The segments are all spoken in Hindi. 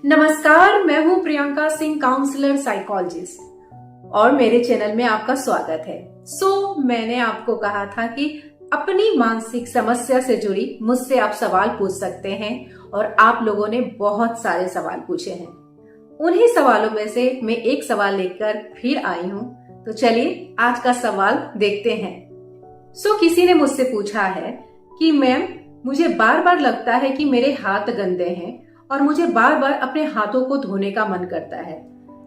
नमस्कार, मैं हूं प्रियंका सिंह, काउंसलर साइकोलॉजिस्ट, और मेरे चैनल में आपका स्वागत है। मैंने आपको कहा था कि अपनी मानसिक समस्या से जुड़ी मुझसे आप सवाल पूछ सकते हैं और आप लोगों ने बहुत सारे सवाल पूछे हैं। उन्हीं सवालों में से मैं एक सवाल लेकर फिर आई हूं, तो चलिए आज का सवाल देखते हैं। किसी ने मुझसे पूछा है कि मैम, मुझे बार बार लगता है कि मेरे हाथ गंदे हैं और मुझे बार बार अपने हाथों को धोने का मन करता है,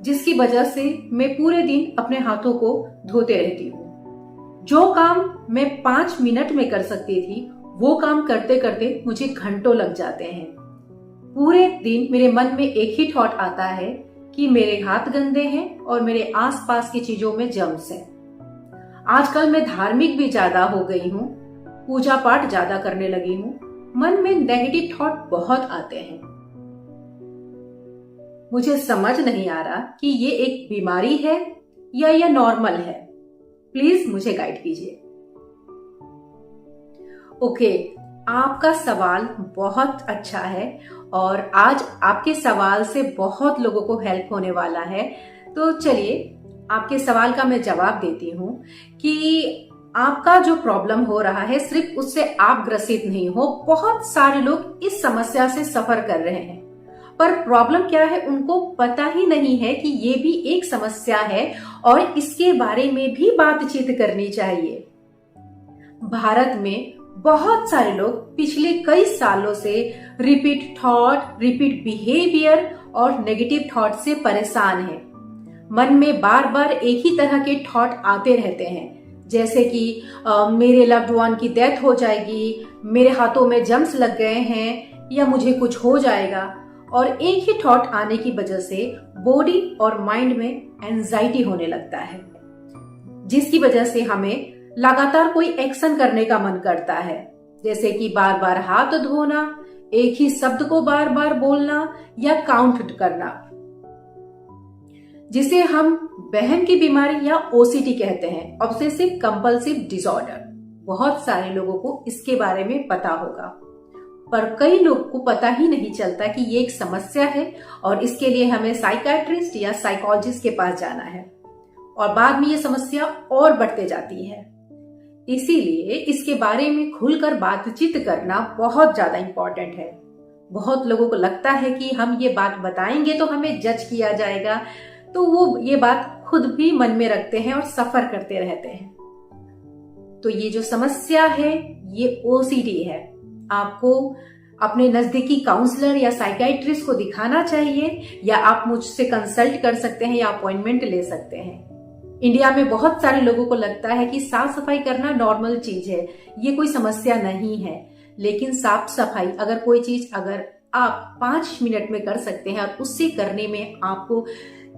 जिसकी वजह से मैं पूरे दिन अपने हाथों को धोते रहती हूँ। जो काम मैं 5 मिनट में कर सकती थी, वो काम करते करते मुझे घंटों लग जाते हैं। पूरे दिन मेरे मन में एक ही थॉट आता है कि मेरे हाथ गंदे हैं और मेरे आसपास की चीजों में जर्म्स हैं। आजकल मैं धार्मिक भी ज्यादा हो गई हूँ, पूजा पाठ ज्यादा करने लगी हूँ। मन में नेगेटिव थॉट बहुत आते हैं। मुझे समझ नहीं आ रहा कि ये एक बीमारी है या यह नॉर्मल है। प्लीज मुझे गाइड कीजिए। ओके, आपका सवाल बहुत अच्छा है और आज आपके सवाल से बहुत लोगों को हेल्प होने वाला है। तो चलिए आपके सवाल का मैं जवाब देती हूँ कि आपका जो प्रॉब्लम हो रहा है, सिर्फ उससे आप ग्रसित नहीं हो, बहुत सारे लोग इस समस्या से सफर कर रहे हैं। पर प्रॉब्लम क्या है, उनको पता ही नहीं है कि ये भी एक समस्या है और इसके बारे में भी बातचीत करनी चाहिए। भारत में बहुत सारे लोग पिछले कई सालों से रिपीट थॉट, रिपीट बिहेवियर और नेगेटिव थॉट से परेशान हैं। मन में बार बार एक ही तरह के थॉट आते रहते हैं, जैसे कि मेरे लव्ड वन की डेथ हो जाएगी, मेरे हाथों में जम्स लग गए हैं, या मुझे कुछ हो जाएगा। और एक ही थॉट आने की वजह से बॉडी और माइंड में एंजाइटी होने लगता है, जिसकी वजह से हमें लगातार कोई एक्शन करने का मन करता है, जैसे कि बार बार हाथ धोना, एक ही शब्द को बार बार बोलना या काउंट करना, जिसे हम बहन की बीमारी या ओसीडी कहते हैं, ऑब्सेसिव कंपल्सिव डिसऑर्डर। बहुत सारे लोगों को इसके बारे में पता होगा, पर कई लोग को पता ही नहीं चलता कि ये एक समस्या है और इसके लिए हमें साइकियाट्रिस्ट या साइकोलॉजिस्ट के पास जाना है, और बाद में ये समस्या और बढ़ते जाती है। इसीलिए इसके बारे में खुलकर बातचीत करना बहुत ज्यादा इम्पोर्टेंट है। बहुत लोगों को लगता है कि हम ये बात बताएंगे तो हमें जज किया जाएगा, तो वो ये बात खुद भी मन में रखते हैं और सफर करते रहते हैं। तो ये जो समस्या है, ये ओसीडी है। आपको अपने नजदीकी काउंसलर या साइकियाट्रिस्ट को दिखाना चाहिए, या आप मुझसे कंसल्ट कर सकते हैं या अपॉइंटमेंट ले सकते हैं। इंडिया में बहुत सारे लोगों को लगता है कि साफ सफाई करना नॉर्मल चीज है, ये कोई समस्या नहीं है। लेकिन साफ सफाई अगर कोई चीज अगर आप 5 मिनट में कर सकते हैं और उससे करने में आपको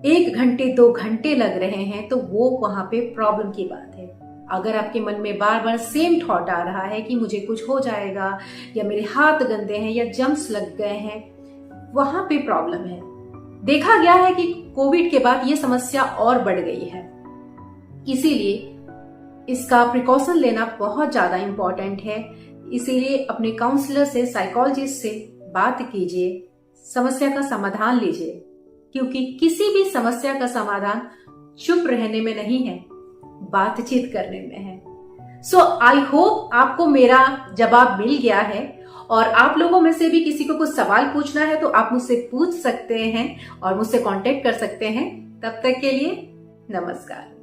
1 घंटे 2 घंटे लग रहे हैं, तो वो वहां पे प्रॉब्लम की बात है। अगर आपके मन में बार बार सेम थॉट आ रहा है कि मुझे कुछ हो जाएगा, या मेरे हाथ गंदे हैं, या जम्स लग गए हैं, वहां पे प्रॉब्लम है। देखा गया है कि कोविड के बाद ये समस्या और बढ़ गई है। इसीलिए इसका प्रिकॉशन लेना बहुत ज्यादा इंपॉर्टेंट है। इसीलिए अपने काउंसलर से, साइकोलॉजिस्ट से बात कीजिए, समस्या का समाधान लीजिए, क्योंकि किसी भी समस्या का समाधान चुप रहने में नहीं है, बातचीत करने में है। आई होप आपको मेरा जवाब मिल गया है, और आप लोगों में से भी किसी को कुछ सवाल पूछना है तो आप मुझसे पूछ सकते हैं और मुझसे कांटेक्ट कर सकते हैं। तब तक के लिए नमस्कार।